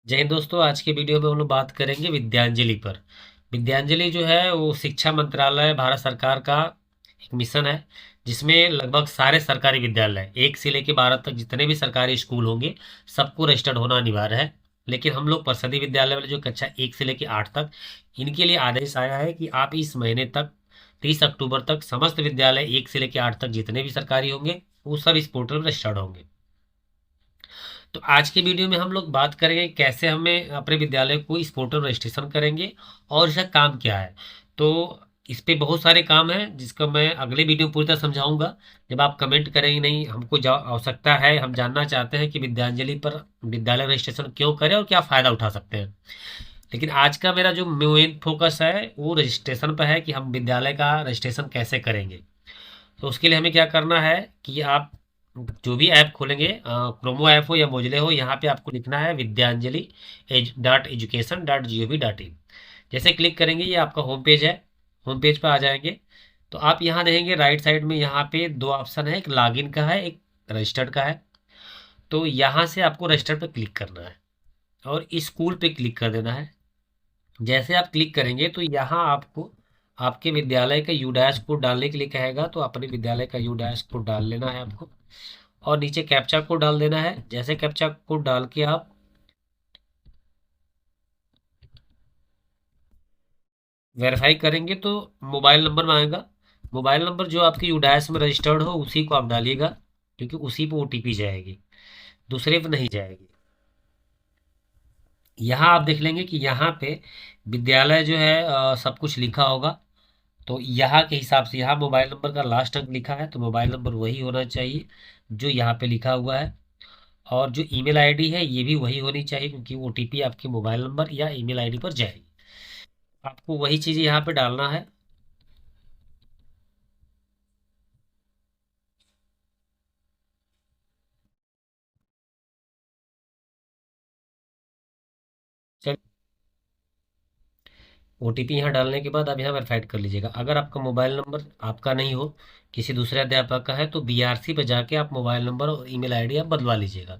जय हिंद दोस्तों। आज के वीडियो में हम लोग बात करेंगे विद्यांजलि पर। विद्यांजलि जो है वो शिक्षा मंत्रालय भारत सरकार का एक मिशन है, जिसमें लगभग सारे सरकारी विद्यालय 1 से लेकर 12 तक जितने भी सरकारी स्कूल होंगे सबको रजिस्टर्ड होना अनिवार्य है। लेकिन हम लोग परिषदीय विद्यालय वाले जो कक्षा 1 से लेकर 8 तक, इनके लिए आदेश आया है कि आप इस महीने तक 30 अक्टूबर तक समस्त विद्यालय 1 से लेकर 8 तक जितने भी सरकारी होंगे वो सब इस पोर्टल में रजिस्टर्ड होंगे। तो आज के वीडियो में हम लोग बात करेंगे कैसे हमें अपने विद्यालय को इस पोर्टल में रजिस्ट्रेशन करेंगे और इसका काम क्या है। तो इस पे बहुत सारे काम हैं जिसका मैं अगले वीडियो में पूरी तरह समझाऊंगा। जब आप कमेंट करेंगे नहीं हमको आवश्यकता है, हम जानना चाहते हैं कि विद्यांजलि पर विद्यालय रजिस्ट्रेशन क्यों करें और क्या फ़ायदा उठा सकते हैं। लेकिन आज का मेरा जो मेन फोकस है वो रजिस्ट्रेशन पर है कि हम विद्यालय का रजिस्ट्रेशन कैसे करेंगे। तो उसके लिए हमें क्या करना है कि आप जो भी ऐप खोलेंगे, क्रोमो ऐप हो या मोजले हो, यहाँ पे आपको लिखना है विद्यांजलि .education.gov.in। जैसे क्लिक करेंगे ये आपका होम पेज है। होम पेज पर आ जाएंगे तो आप यहाँ देखेंगे राइट साइड में यहाँ पे दो ऑप्शन है, एक लॉगिन का है, एक रजिस्टर्ड का है। तो यहाँ से आपको रजिस्टर पे क्लिक करना है और स्कूल पे क्लिक कर देना है। जैसे आप क्लिक करेंगे तो यहाँ आपको आपके विद्यालय का यूडैश कोड डालने के लिए कहेगा, तो अपने विद्यालय का यूडैश कोड डाल लेना है आपको और नीचे कैप्चा कोड डाल देना है। जैसे कैप्चा कोड डाल के आप वेरीफाई करेंगे तो मोबाइल नंबर मांगेगा। मोबाइल नंबर जो आपके यूडैश में रजिस्टर्ड हो उसी को आप डालिएगा, क्योंकि उसी पे ओटीपी जाएगी, दूसरे पे नहीं जाएगी। यहाँ आप देख लेंगे कि यहाँ पे विद्यालय जो है सब कुछ लिखा होगा। तो यहाँ के हिसाब से यहाँ मोबाइल नंबर का लास्ट अंक लिखा है तो मोबाइल नंबर वही होना चाहिए जो यहाँ पे लिखा हुआ है। और जो ईमेल आईडी है ये भी वही होनी चाहिए, क्योंकि ओटीपी आपके मोबाइल नंबर या ईमेल आईडी पर जाएगी। आपको वही चीज़ यहाँ पे डालना है। चल, ओटीपी यहाँ डालने के बाद आप यहाँ वेरीफाइड कर लीजिएगा। अगर आपका मोबाइल नंबर आपका नहीं हो, किसी दूसरे अध्यापक का है, तो बीआरसी पे जाके आप मोबाइल नंबर और ईमेल आईडी आप बदलवा लीजिएगा।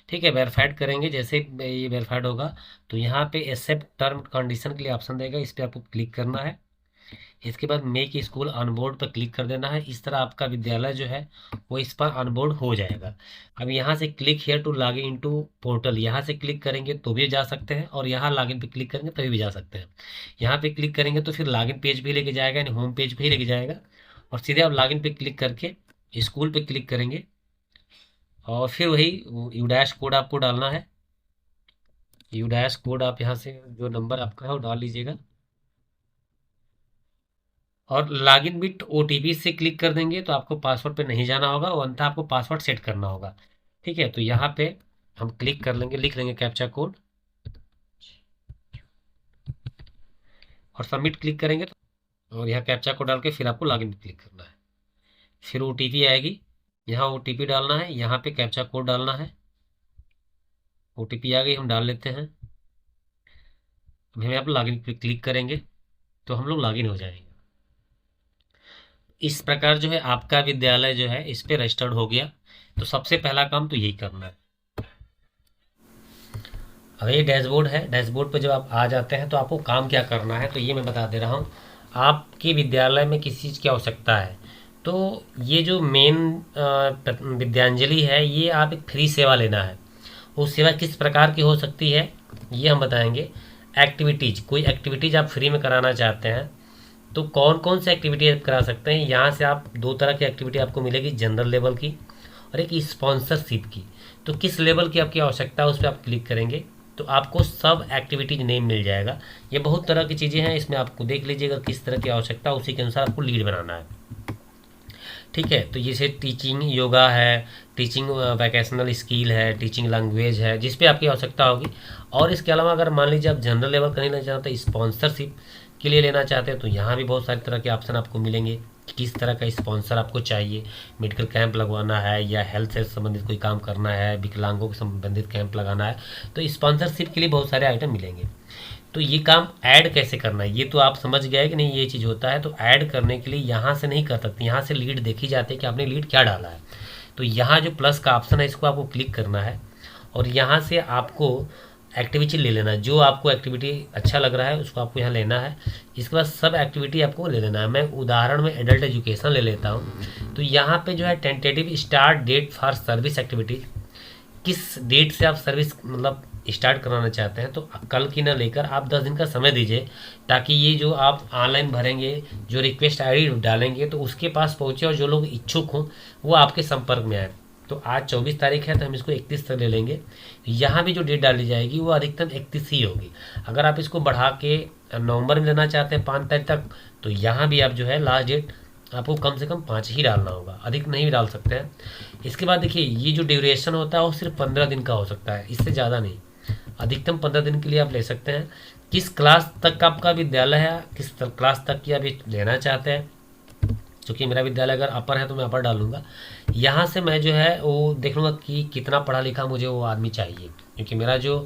ठीक है, वेरीफाइड करेंगे। जैसे ये वेरीफाइड होगा तो यहाँ पे एक्सेप्ट टर्म कंडीशन के लिए ऑप्शन देगा, इस पर आपको क्लिक करना है। इसके बाद मेक स्कूल ऑनबोर्ड पर क्लिक कर देना है। इस तरह आपका विद्यालय जो है वो इस पर ऑनबोर्ड हो जाएगा। अब यहाँ से click here to log in to portal, यहाँ से क्लिक करेंगे तो भी जा सकते हैं और यहाँ लॉगिन पे क्लिक करेंगे तभी भी जा सकते हैं। यहाँ पे क्लिक करेंगे तो फिर लॉगिन पेज भी लेके जाएगा, यानी होम पेज पे ही लेके जाएगा। और सीधे आप लॉगिन पे क्लिक करके स्कूल पे क्लिक करेंगे और फिर वही यूडैश कोड आपको डालना है। यूडैश कोड आप यहाँ से जो नंबर आपका है वो डाल लीजिएगा और लॉगिन विथ ओटीपी से क्लिक कर देंगे तो आपको पासवर्ड पे नहीं जाना होगा, और अंततः आपको पासवर्ड सेट करना होगा। ठीक है, तो यहाँ पे हम क्लिक कर लेंगे, लिख लेंगे कैप्चा कोड और सबमिट क्लिक करेंगे तो, और यहाँ कैप्चा कोड डाल के फिर आपको लॉगिन पे क्लिक करना है। फिर ओटीपी आएगी, यहाँ ओटीपी डालना है, यहाँ पे कैप्चा कोड डालना है। ओटीपी आ गई, हम डाल लेते हैं। अभी हम यहाँ पर लॉगिन पे क्लिक करेंगे तो हम लोग लॉगिन हो जाएंगे। इस प्रकार जो है आपका विद्यालय जो है इस पे रजिस्टर्ड हो गया। तो सबसे पहला काम तो यही करना है। अब ये डैशबोर्ड है, डैशबोर्ड पर जब आप आ जाते हैं तो आपको काम क्या करना है तो ये मैं बता दे रहा हूँ। आपके विद्यालय में किसी चीज़ की आवश्यकता है तो ये जो मेन विद्यांजलि है ये आप एक फ्री सेवा लेना है। वो सेवा किस प्रकार की हो सकती है ये हम बताएंगे। एक्टिविटीज़, कोई एक्टिविटीज़ आप फ्री में कराना चाहते हैं तो कौन कौन सी एक्टिविटी आप करा सकते हैं। यहाँ से आप दो तरह की एक्टिविटी आपको मिलेगी, जनरल लेवल की और एक स्पॉन्सरशिप की। तो किस लेवल की आपकी आवश्यकता है उस पर आप क्लिक करेंगे तो आपको सब एक्टिविटीज नेम मिल जाएगा। ये बहुत तरह की चीज़ें हैं, इसमें आपको देख लीजिएगा किस तरह की आवश्यकता है, उसी के अनुसार आपको लीड बनाना है। ठीक है, तो जैसे टीचिंग योगा है, टीचिंग वैकेशनल स्किल है, टीचिंग लैंग्वेज है, जिस पे आपकी आवश्यकता होगी। और इसके अलावा अगर मान लीजिए आप जनरल लेवल का नहीं लेना चाहते, स्पॉन्सरशिप के लिए लेना चाहते हैं तो यहाँ भी बहुत सारी तरह के ऑप्शन आपको मिलेंगे कि किस तरह का स्पॉन्सर आपको चाहिए। मेडिकल कैंप लगवाना है या हेल्थ से संबंधित कोई काम करना है, विकलांगों के संबंधित कैंप लगाना है, तो स्पॉन्सरशिप के लिए बहुत सारे आइटम मिलेंगे। तो ये काम ऐड कैसे करना है ये तो आप समझ गए कि नहीं, ये चीज़ होता है। तो ऐड करने के लिए यहाँ से नहीं कर सकते, यहाँ से लीड देखी जाती है कि आपने लीड क्या डाला है। तो यहाँ जो प्लस का ऑप्शन है इसको आपको क्लिक करना है और यहाँ से आपको एक्टिविटी ले लेना है, जो आपको एक्टिविटी अच्छा लग रहा है उसको आपको यहाँ लेना है। इसके बाद सब एक्टिविटी आपको ले लेना है। मैं उदाहरण में एडल्ट एजुकेशन ले लेता हूँ। तो यहाँ पे जो है tentative start date for service activity, किस डेट से आप सर्विस मतलब स्टार्ट कराना चाहते हैं, तो कल की ना लेकर आप 10 दिन का समय दीजिए, ताकि ये जो आप ऑनलाइन भरेंगे, जो रिक्वेस्ट आईडी डालेंगे तो उसके पास पहुँचे और जो लोग इच्छुक हों वो आपके संपर्क में आए। तो आज 24 तारीख है तो हम इसको 31 तक ले लेंगे। यहाँ भी जो डेट डाली जाएगी वो अधिकतम 31 ही होगी। अगर आप इसको बढ़ा के नवंबर में लेना चाहते हैं 5 तारीख तक, तो यहाँ भी आप जो है लास्ट डेट आपको कम से कम 5 ही डालना होगा, अधिक नहीं डाल सकते हैं। इसके बाद देखिए ये जो ड्यूरेशन होता है वो सिर्फ 15 दिन का हो सकता है, इससे ज़्यादा नहीं। अधिकतम 15 दिन के लिए आप ले सकते हैं। किस क्लास तक का आपका विद्यालय है, किस क्लास तक की आप ये लेना चाहते हैं। क्योंकि मेरा विद्यालय अगर अपर है तो मैं अपर डालूंगा। यहाँ से मैं जो है वो देख लूँगा कि कितना पढ़ा लिखा मुझे वो आदमी चाहिए, क्योंकि मेरा जो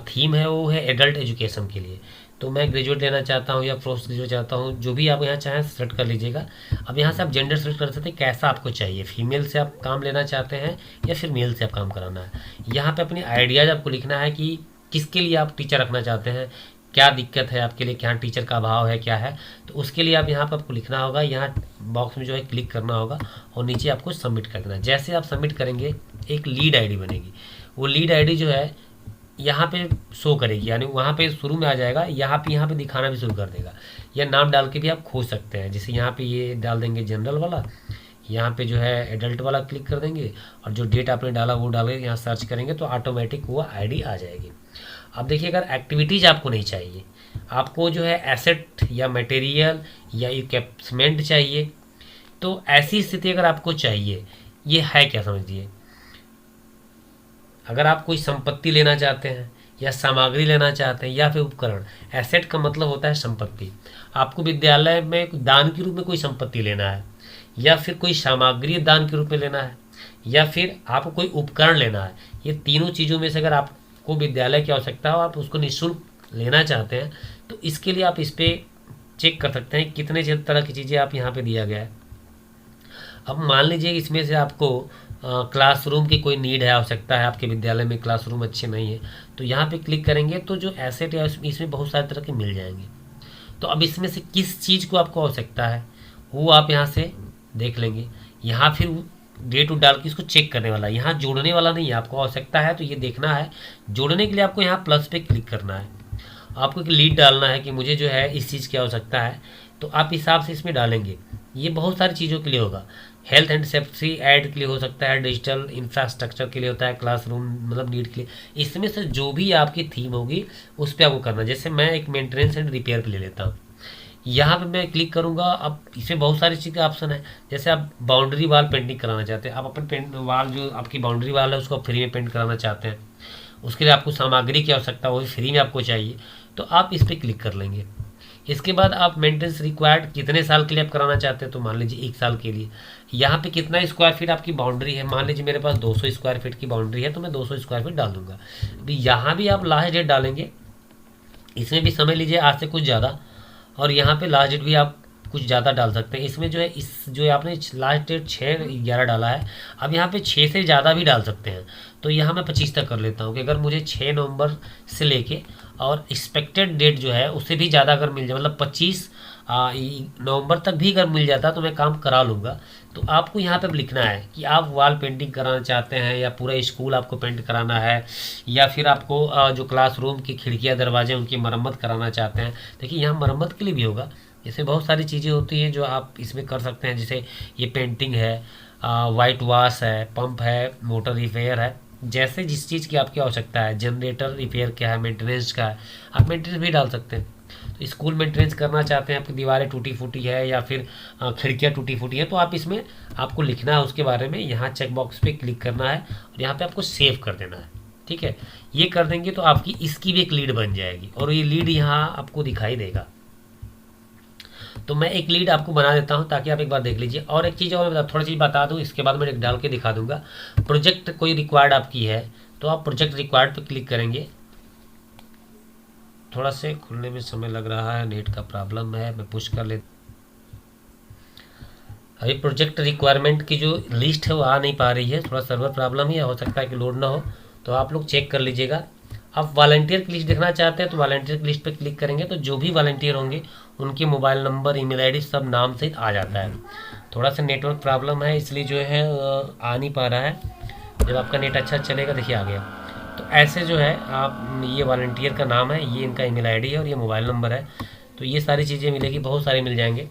थीम है वो है एडल्ट एजुकेशन के लिए। तो मैं ग्रेजुएट लेना चाहता हूँ या पोस्ट ग्रेजुएट चाहता हूँ, जो भी आप यहाँ चाहें सेलेक्ट कर लीजिएगा। अब यहाँ से आप जेंडर सेलेक्ट कर सकते हैं, कैसा आपको चाहिए, फीमेल से आप काम लेना चाहते हैं या फिर मेल से आप काम कराना है। यहाँ पे अपनी आइडियाज़ आपको लिखना है कि किसके लिए आप टीचर रखना चाहते हैं, क्या दिक्कत है आपके लिए, क्या टीचर का अभाव है, क्या है। तो उसके लिए आप यहाँ पर आपको लिखना होगा, यहाँ बॉक्स में जो है क्लिक करना होगा और नीचे आपको सबमिट कर देना है। जैसे आप सबमिट करेंगे एक लीड आईडी बनेगी, वो लीड आईडी जो है यहाँ पे शो करेगी, यानी वहाँ पे शुरू में आ जाएगा, यहाँ पे दिखाना भी शुरू कर देगा। या नाम डाल के भी आप खोज सकते हैं, जैसे यहाँ पे ये डाल देंगे जनरल वाला, यहाँ पे जो है एडल्ट वाला क्लिक कर देंगे और जो डेट आपने डाला वो डाल के यहाँ सर्च करेंगे तो ऑटोमेटिक वो आईडी आ जाएगी। अब देखिए अगर एक्टिविटीज़ आपको नहीं चाहिए, आपको जो है एसेट या मटेरियल या इक्विपमेंट चाहिए, तो ऐसी स्थिति अगर आपको चाहिए, ये है क्या समझिए, अगर आप कोई संपत्ति लेना चाहते हैं या सामग्री लेना चाहते हैं या फिर उपकरण, एसेट का मतलब होता है संपत्ति। आपको विद्यालय में दान के रूप में कोई संपत्ति लेना है या फिर कोई सामग्री दान के रूप में लेना है या फिर आपको कोई उपकरण लेना है, ये तीनों चीज़ों में से अगर आपको विद्यालय की आवश्यकता हो, आप उसको निःशुल्क लेना चाहते हैं, तो इसके लिए आप इस पर चेक कर सकते हैं कितने तरह की चीज़ें आप यहाँ पे दिया गया है। अब मान लीजिए इसमें से आपको क्लासरूम की कोई नीड है, आवश्यकता है, आपके विद्यालय में क्लासरूम अच्छे नहीं है, तो यहाँ पे क्लिक करेंगे तो जो एसेट है इसमें बहुत सारे तरह के मिल जाएंगे। तो अब इसमें से किस चीज़ को आपको आवश्यकता है वो आप यहाँ से देख लेंगे। यहाँ फिर डेट डाल के इसको चेक करने वाला है, यहाँ जोड़ने वाला नहीं है। आपको आवश्यकता है तो ये देखना है, जोड़ने के लिए आपको यहाँ प्लस पे क्लिक करना है। आपको एक लीड डालना है कि मुझे जो है इस चीज़ की आवश्यकता है, तो आप हिसाब से इसमें डालेंगे। ये बहुत सारी चीज़ों के लिए होगा, हेल्थ एंड सेफ्टी ऐड के लिए हो सकता है, डिजिटल इंफ्रास्ट्रक्चर के लिए होता है, क्लासरूम मतलब नीड के लिए। इसमें से जो भी आपकी थीम होगी उस पर आपको करना। जैसे मैं एक मेंटेनेंस एंड रिपेयर पे ले लेता हूँ, यहाँ पे मैं क्लिक करूँगा। अब इसमें बहुत सारी चीज़ का ऑप्शन है, जैसे आप बाउंड्री वाल पेंटिंग कराना चाहते हैं, आप अपन पेंट वाल जो आपकी बाउंड्री वाल है उसको फ्री में पेंट कराना चाहते हैं, उसके लिए आपको सामग्री की आवश्यकता हो, फ्री में आपको चाहिए, तो आप इस पर क्लिक कर लेंगे। इसके बाद आप मेंटेनेंस रिक्वायर्ड कितने साल के लिए आप कराना चाहते हैं, तो मान लीजिए 1 साल के लिए। यहाँ पे कितना स्क्वायर फीट आपकी बाउंड्री है, मान लीजिए मेरे पास 200 स्क्वायर फीट की बाउंड्री है तो मैं 200 स्क्वायर फीट डाल दूंगा। अभी यहाँ भी आप लास्ट डेट डालेंगे, इसमें भी समझ लीजिए आज से कुछ ज़्यादा, और यहाँ पे लास्ट डेट भी आप कुछ ज़्यादा डाल सकते हैं। इसमें जो है इस जो आपने लास्ट डेट 6/11 डाला है, अब यहाँ पे 6 से ज़्यादा भी डाल सकते हैं। तो यहाँ मैं 25 तक कर लेता हूँ कि अगर मुझे 6 नवंबर से लेके और एक्सपेक्टेड डेट जो है उससे भी ज़्यादा अगर मिल जाए, मतलब 25 नवंबर तक भी अगर मिल जाता तो मैं काम करा लूँगा। तो आपको यहाँ पर लिखना है कि आप वॉल पेंटिंग कराना चाहते हैं या पूरा स्कूल आपको पेंट कराना है, या फिर आपको जो क्लासरूम की खिड़कियाँ दरवाजे उनकी मरम्मत कराना चाहते हैं। देखिए यहाँ मरम्मत के लिए भी होगा, इसमें बहुत सारी चीज़ें होती हैं जो आप इसमें कर सकते हैं। जैसे ये पेंटिंग है, वाइट वॉश है, पंप है, मोटर रिपेयर है, जैसे जिस चीज़ की आपकी आवश्यकता है, जनरेटर रिपेयर क्या है, मेंटेनेंस का है, आप मेंटेनेंस भी डाल सकते हैं। तो स्कूल मेंटेनेंस करना चाहते हैं, आपकी दीवारें टूटी फूटी है या फिर खिड़कियाँ टूटी फूटी है, तो आप इसमें आपको लिखना है उसके बारे में, यहाँ चेक बॉक्स पे क्लिक करना है और यहाँ पे आपको सेव कर देना है। ठीक है, ये कर देंगे तो आपकी इसकी भी एक लीड बन जाएगी और ये लीड यहाँ आपको दिखाई देगा। तो मैं एक लीड आपको बना देता हूं ताकि आप एक बार देख लीजिए। और एक चीज़ और थोड़ी चीज़ बता दूं, इसके बाद मैं एक डाल के दिखा दूंगा। प्रोजेक्ट कोई रिक्वायर्ड आपकी है तो आप प्रोजेक्ट रिक्वायर्ड पे क्लिक करेंगे। थोड़ा से खुलने में समय लग रहा है, नेट का प्रॉब्लम है, मैं पुश कर ले। अभी प्रोजेक्ट रिक्वायरमेंट की जो लिस्ट है वो आ नहीं पा रही है, थोड़ा सर्वर प्रॉब्लम ही हो सकता है कि लोड ना हो, तो आप लोग चेक कर लीजिएगा। आप वॉलंटियर की लिस्ट देखना चाहते हैं तो वॉलंटियर की लिस्ट पे क्लिक करेंगे तो जो भी वॉलंटियर होंगे उनके मोबाइल नंबर, ईमेल आईडी सब नाम सहित आ जाता है। थोड़ा सा नेटवर्क प्रॉब्लम है इसलिए जो है आ नहीं पा रहा है। जब आपका नेट अच्छा चलेगा, देखिए आ गया। तो ऐसे जो है आप, ये वॉलंटियर का नाम है, ये इनका ईमेल आईडी है और ये मोबाइल नंबर है। तो ये सारी चीज़ें मिलेगी, बहुत सारे मिल जाएंगे।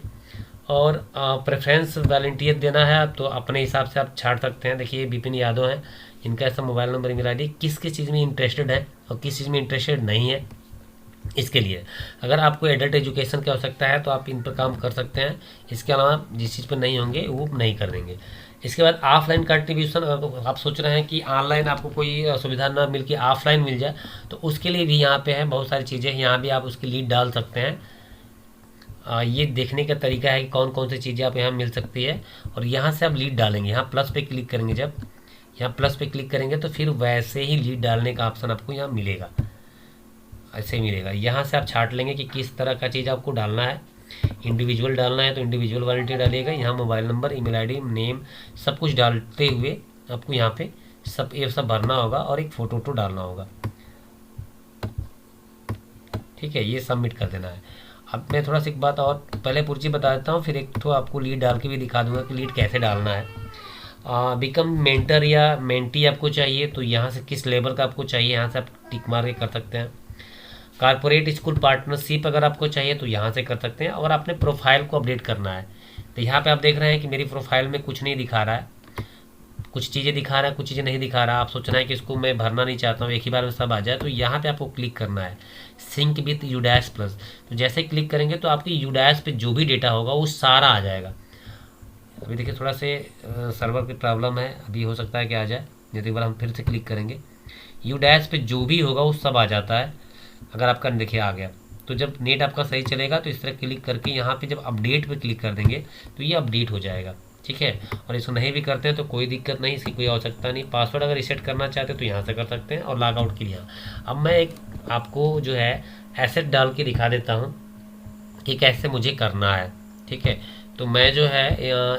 और प्रेफरेंस वॉलंटियर देना है तो अपने हिसाब से आप छाड़ सकते हैं। देखिए विपिन यादव हैं, इनका ऐसा मोबाइल नंबर, ईमेल आईडी, किस किस चीज़ में इंटरेस्टेड है और किस चीज़ में इंटरेस्टेड नहीं है। इसके लिए अगर आपको एडल्ट एजुकेशन की आवश्यकता है तो आप इन पर काम कर सकते हैं। इसके अलावा जिस चीज़ पर नहीं होंगे वो नहीं कर देंगे। इसके बाद ऑफलाइन कंट्रीब्यूशन, अगर आप सोच रहे हैं कि ऑनलाइन आपको कोई सुविधा ना मिल के ऑफलाइन मिल जाए तो उसके लिए भी यहाँ पे है बहुत सारी चीज़ें, यहाँ भी आप उसकी लीड डाल सकते हैं। ये देखने का तरीका है कि कौन कौन सी चीज़ें आप यहाँ मिल सकती है और यहाँ से आप लीड डालेंगे। यहाँ प्लस पे क्लिक करेंगे, जब यहाँ प्लस पे क्लिक करेंगे तो फिर वैसे ही लीड डालने का ऑप्शन आपको यहाँ मिलेगा, ऐसे ही मिलेगा। यहाँ से आप छाट लेंगे कि किस तरह का चीज़ आपको डालना है। इंडिविजुअल डालना है तो इंडिविजुअल वॉलंटियर डालिएगा। यहाँ mobile number, email ID, name सब कुछ डालते हुए आपको यहाँ पे सब ये सब भरना होगा और एक फ़ोटो डालना होगा। ठीक है, ये सबमिट कर देना है। अब मैं थोड़ा सा एक बात और पहले पूर्ची बता देता हूँ, फिर एक तो आपको लीड डाल के भी दिखा दूंगा कि लीड कैसे डालना है। बिकम मेंटर या मेंटी आपको चाहिए तो यहाँ से किस लेवल का आपको चाहिए, यहाँ से आप टिक मार के कर सकते हैं। कारपोरेट स्कूल पार्टनरशिप अगर आपको चाहिए तो यहाँ से कर सकते हैं। और अपने प्रोफाइल को अपडेट करना है तो यहाँ पे आप देख रहे हैं कि मेरी प्रोफाइल में कुछ नहीं दिखा रहा है, कुछ चीज़ें दिखा रहा है, कुछ चीज़ें नहीं दिखा रहा। आप सोच रहे हैं कि इसको मैं भरना नहीं चाहता हूँ, एक ही बार में सब आ जाए, तो यहाँ पे आपको क्लिक करना है सिंक विथ यूडैश प्लस। तो जैसे क्लिक करेंगे तो आपकी यूडैश पे जो भी डेटा होगा वो सारा आ जाएगा। अभी देखिए थोड़ा से सर्वर की प्रॉब्लम है, अभी हो सकता है कि आ जाए, नहीं तो एक बार हम फिर से क्लिक करेंगे। यूडैश पे जो भी होगा वो सब आ जाता है। अगर आपका देखिए आ गया तो जब नेट आपका सही चलेगा तो इस तरह क्लिक करके यहाँ पे जब अपडेट पे क्लिक कर देंगे तो ये अपडेट हो जाएगा। ठीक है, और इसको नहीं भी करते हैं तो कोई दिक्कत नहीं, इसकी कोई आवश्यकता नहीं। पासवर्ड अगर रीसेट करना चाहते हैं तो यहाँ से कर सकते हैं और लॉग आउट के लिए। अब मैं एक आपको जो है एसेट डाल के दिखा देता हूँ कि कैसे मुझे करना है। ठीक है, तो मैं जो है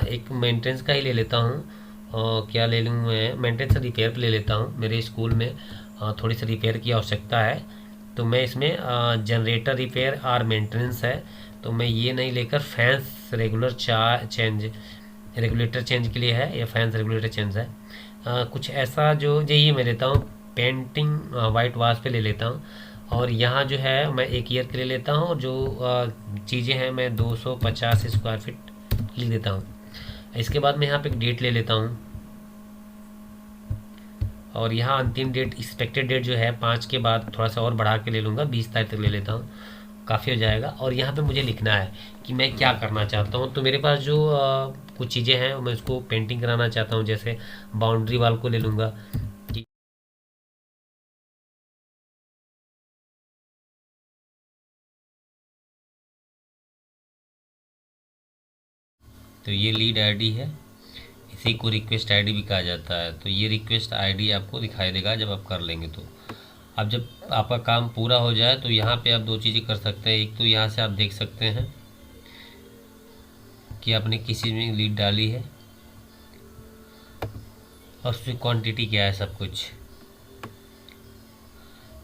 एक मेंटेनेंस का ही ले लेता हूँ। क्या ले लूँ मैं, मेंटेनेंस रिपेयर पे ले लेता हूँ। मेरे स्कूल में थोड़ी सी रिपेयर की आवश्यकता है तो मैं इसमें जनरेटर रिपेयर और मेंटेनेंस है तो मैं ये नहीं लेकर fans regular change, regulator change के लिए है, या फैंस रेगुलेटर चेंज है। कुछ ऐसा जो ये मैं लेता हूँ पेंटिंग वाइट वाश पे ले लेता हूँ। और यहाँ जो है मैं एक ईयर के लिए लेता हूँ और जो चीज़ें हैं मैं 250 स्क्वायर फीट लिख देता हूँ। इसके बाद मैं यहाँ पे एक डेट ले लेता हूँ और यहाँ अंतिम डेट, एक्सपेक्टेड डेट जो है 5 के बाद थोड़ा सा और बढ़ा के ले लूँगा, 20 तारीख तक ले लेता हूँ, काफ़ी हो जाएगा। और यहाँ पे मुझे लिखना है कि मैं क्या करना चाहता हूँ। तो मेरे पास जो कुछ चीज़ें हैं मैं उसको पेंटिंग कराना चाहता हूँ, जैसे बाउंड्री वाल को ले लूँगा। तो ये लीड आईडी है, इसी को रिक्वेस्ट आईडी भी कहा जाता है। तो ये रिक्वेस्ट आईडी आपको दिखाई देगा जब आप कर लेंगे। तो अब जब आपका काम पूरा हो जाए तो यहाँ पे आप दो चीज़ें कर सकते हैं। एक तो यहाँ से आप देख सकते हैं कि आपने किस चीज़ में लीड डाली है और उसकी क्वांटिटी क्या है, सब कुछ।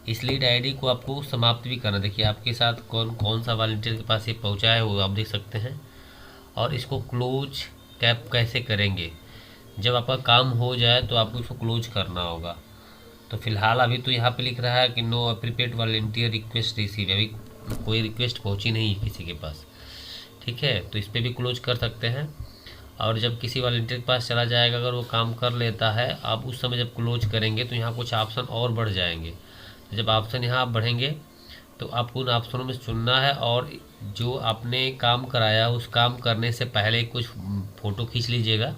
इस लीड आईडी को आपको समाप्त भी करना। देखिए आपके साथ कौन कौन सा वॉलंटियर के पास ये पहुँचा है वो आप देख सकते हैं। और इसको क्लोज कैप कैसे करेंगे, जब आपका काम हो जाए तो आपको इसको क्लोज करना होगा। तो फिलहाल अभी तो यहाँ पे लिख रहा है कि no prepaid volunteer request receive, अभी कोई रिक्वेस्ट पहुँची नहीं है किसी के पास। ठीक है, तो इस पर भी क्लोज कर सकते हैं। और जब किसी वॉलंटियर के पास चला जाएगा, अगर वो काम कर लेता है, आप उस समय जब क्लोज करेंगे तो यहाँ कुछ ऑप्शन और बढ़ जाएंगे। तो जब ऑप्शन यहाँ बढ़ेंगे तो आपको उन ऑप्शनों में चुनना है और जो आपने काम कराया उस काम करने से पहले कुछ फ़ोटो खींच लीजिएगा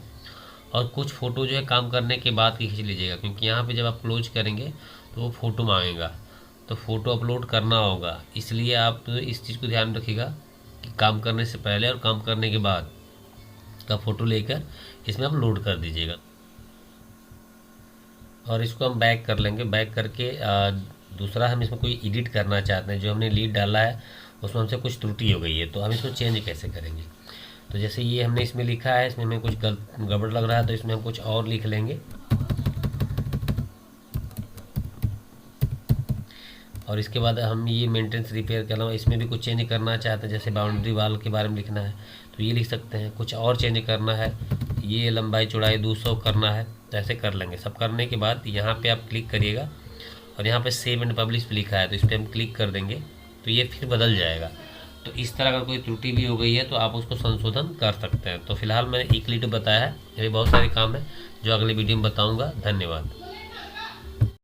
और कुछ फ़ोटो जो है काम करने के बाद की खींच लीजिएगा, क्योंकि यहाँ पे जब आप क्लोज करेंगे तो वो फ़ोटो मांगेगा, तो फ़ोटो अपलोड करना होगा। इसलिए आप इस चीज़ को ध्यान रखिएगा कि काम करने से पहले और काम करने के बाद का फ़ोटो लेकर इसमें आप लोड कर दीजिएगा। और इसको हम बैक कर लेंगे। बैक करके दूसरा हम इसमें कोई एडिट करना चाहते हैं, जो हमने लीड डाला है उसमें हमसे कुछ त्रुटि हो गई है, तो हम इसको चेंज कैसे करेंगे। तो जैसे ये हमने इसमें लिखा है, इसमें हमें कुछ गड़बड़ लग रहा है तो इसमें हम कुछ और लिख लेंगे। और इसके बाद हम ये मेंटेनेंस रिपेयर के अलावा इसमें भी कुछ चेंज करना चाहते हैं, जैसे बाउंड्री वाल के बारे में लिखना है तो ये लिख सकते हैं। कुछ और चेंज करना है, ये लंबाई चौड़ाई 200 करना है तो ऐसे कर लेंगे। सब करने के बाद यहाँ पे आप क्लिक करिएगा और यहाँ पे सेव एंड पब्लिश लिखा है तो इस पर हम क्लिक कर देंगे तो ये फिर बदल जाएगा। तो इस तरह अगर कोई त्रुटि भी हो गई है तो आप उसको संशोधन कर सकते हैं। तो फिलहाल मैंने ईक्लिट बताया है, ये बहुत सारे काम है जो अगले वीडियो में बताऊँगा। धन्यवाद।